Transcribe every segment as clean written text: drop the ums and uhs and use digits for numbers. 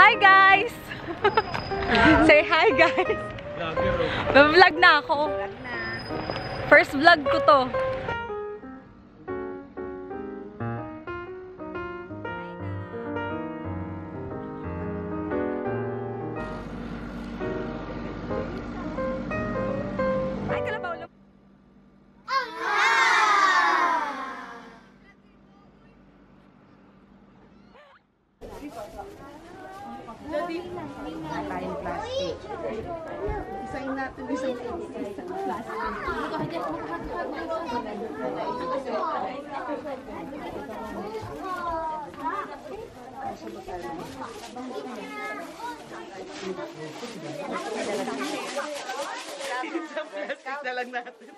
Hi guys! Say hi guys! Vlog na ako. First vlog ko to. Tayong plastic. Isain natin isang plastic. Isang plastic na lang natin.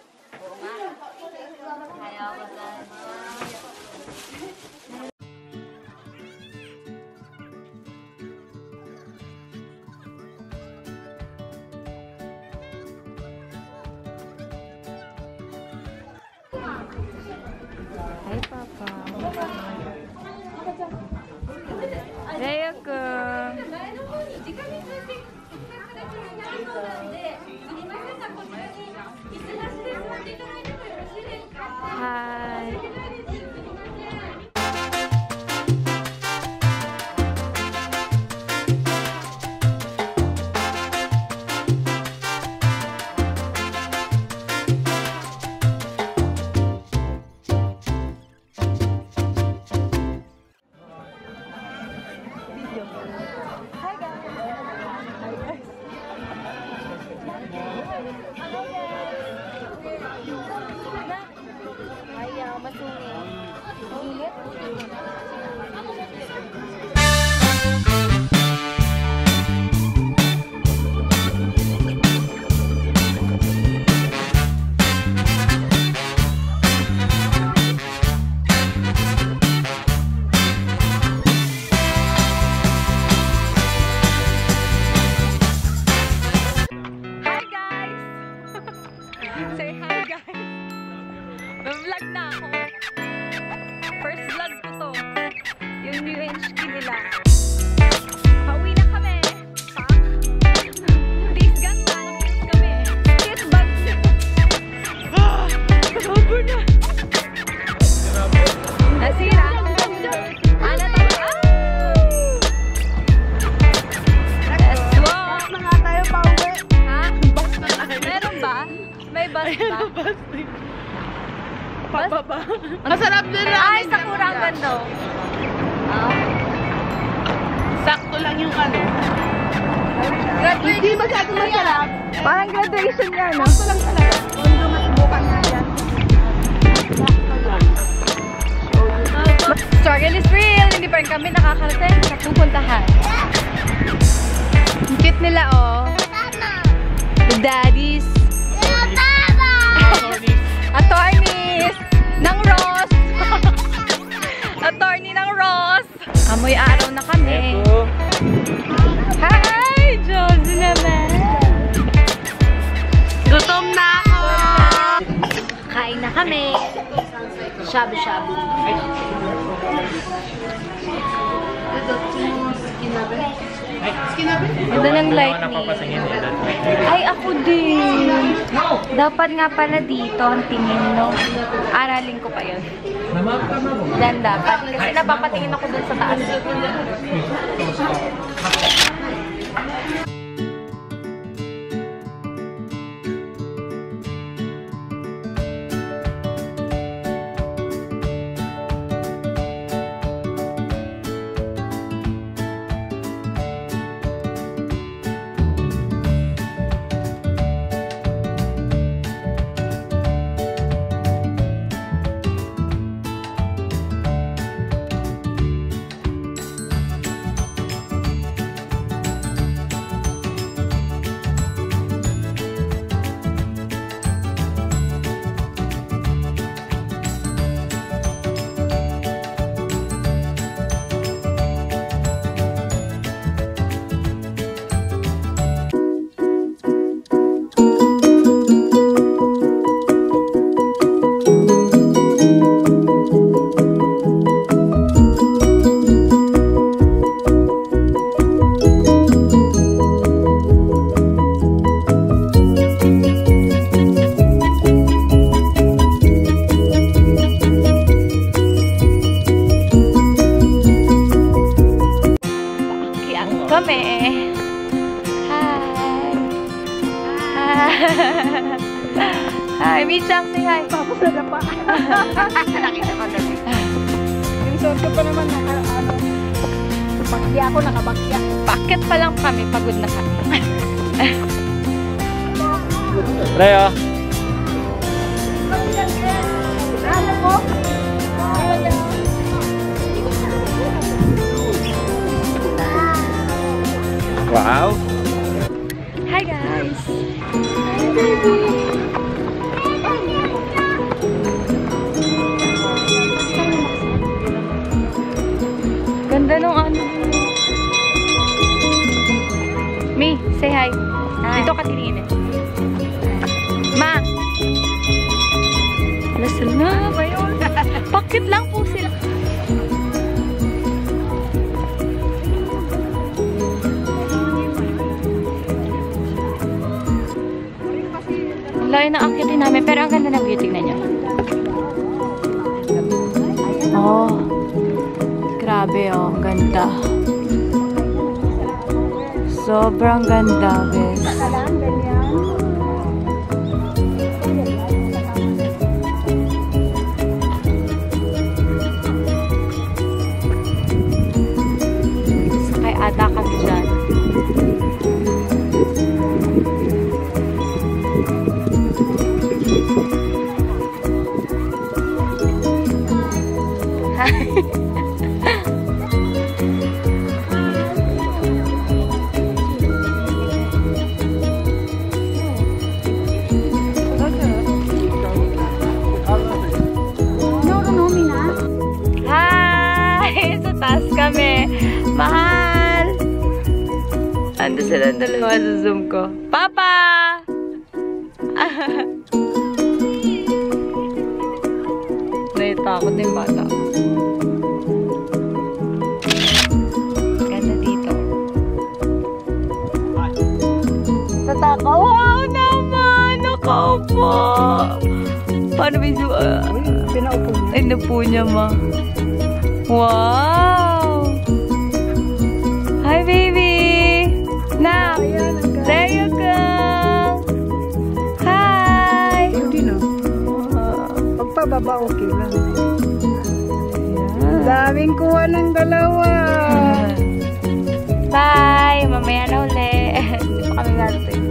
Hi, Papa. There you go. Hi. Say hi guys! Vlog na ako. First vlog ko to. Yung new HQ nila. Pauwi na kami. Pak! Please ganda. Nag-kiss kami. Kiss bags. Bago na. Nasira. Ano to? Let's walk. Na nga tayo pauwi. Ha? Meron ba? May bus ba? Pababa. Masarap din lang. Ay, Sakura ang ganda. Sakto lang yung ano. Graduation. Hindi masyado masarap. Parang graduation niya, no? Sakto lang talaga. Mundo masubukan na yan. Sakto lang. Struggle is real. Hindi pa rin kami nakakarating sa pupuntahan. Ang cute nila, oh. The daddies. Attorneys ng Ross. Attorney ng Ross. Amoy araw na kami. Hi! Josie naman. Gutom na ako. Kain na kami. Shabu-shabu. Ganda ng lightning. Ay, ako din. Dapat nga pala dito ang tingin, no? Aralin ko pa yun. Diyan dapat. Kasi napapatingin ako dun sa taas. kami. Hi! Hi! Hi, Michang, say hi! Tapos na pa. Nakita ko dati. Yung suot ko pa naman bakya ako, nakabakya. Bakit pa lang kami, pagod na kami. Raya. Ano po? Wow. Hi, guys! Ganda nung ano. Mi, say hi. Dito ka tingin. Ma! Alas na ba yun? Bakit lang po sila? Ang layo na akitin namin, pero ang ganda ng view. Tingnan niyo. Oh. Grabe oh, ang ganda. Sobrang ganda, bes. Lang, ganyan. Sakay ata kami dyan. Hi! Sa taas kami. Mahal! Ando sila dalawa sa Zoom ko. Papa! Naitakot na yung bata. Ganda dito. Tatakaw. Wow naman! Nakaupo! Paano may zoom? Pinaupo niya. Ay, napo niya, ma. Wow! Hi, baby! Now, there you go! Hi! Hindi na. Pagpababa, okay lang. Daming kuha ng dalawa. Bye! Mamaya na uli. Hindi pa kami garating.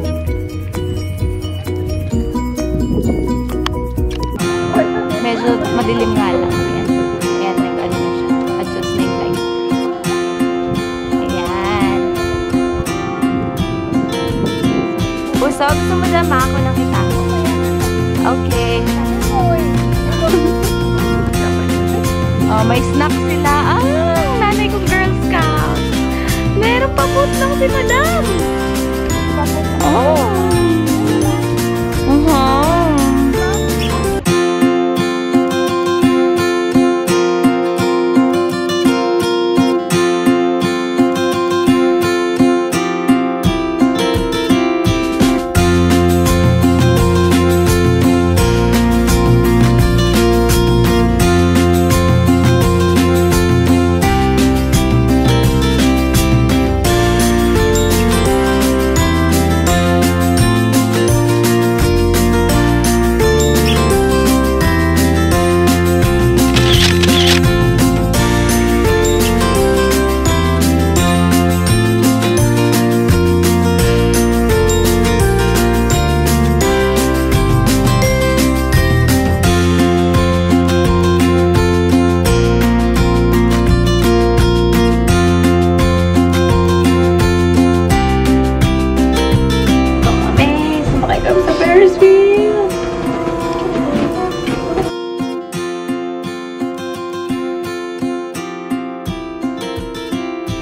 Medyo madilim nga lang. Ayan. Ayan, nag-ano na siya. Adjust na yung light. Ayan. Puso, gusto mo dama ako nakita ko. Okay. Oh, may snack sila. Ah, nanay kong Girl Scout. Meron pa po lang si Madam. Oh.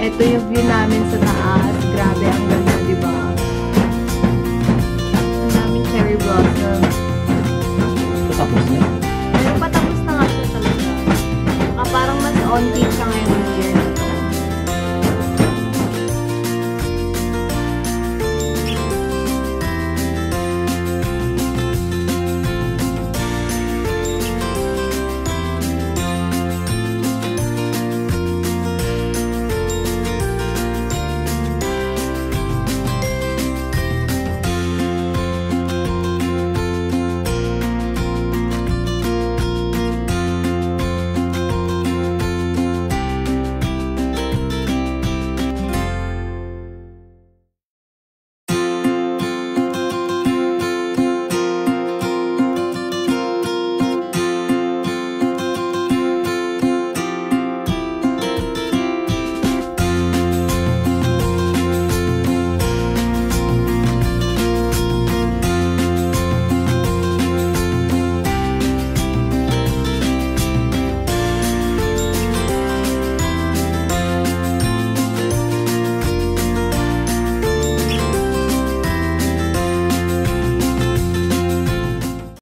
Ito yung view namin sa taas. Grabe, ang ganda, di ba? Ang daming cherry blossom. Tapos na. Pero patapos na nga siya talaga. Parang mas on-peak siya ngayon ng year.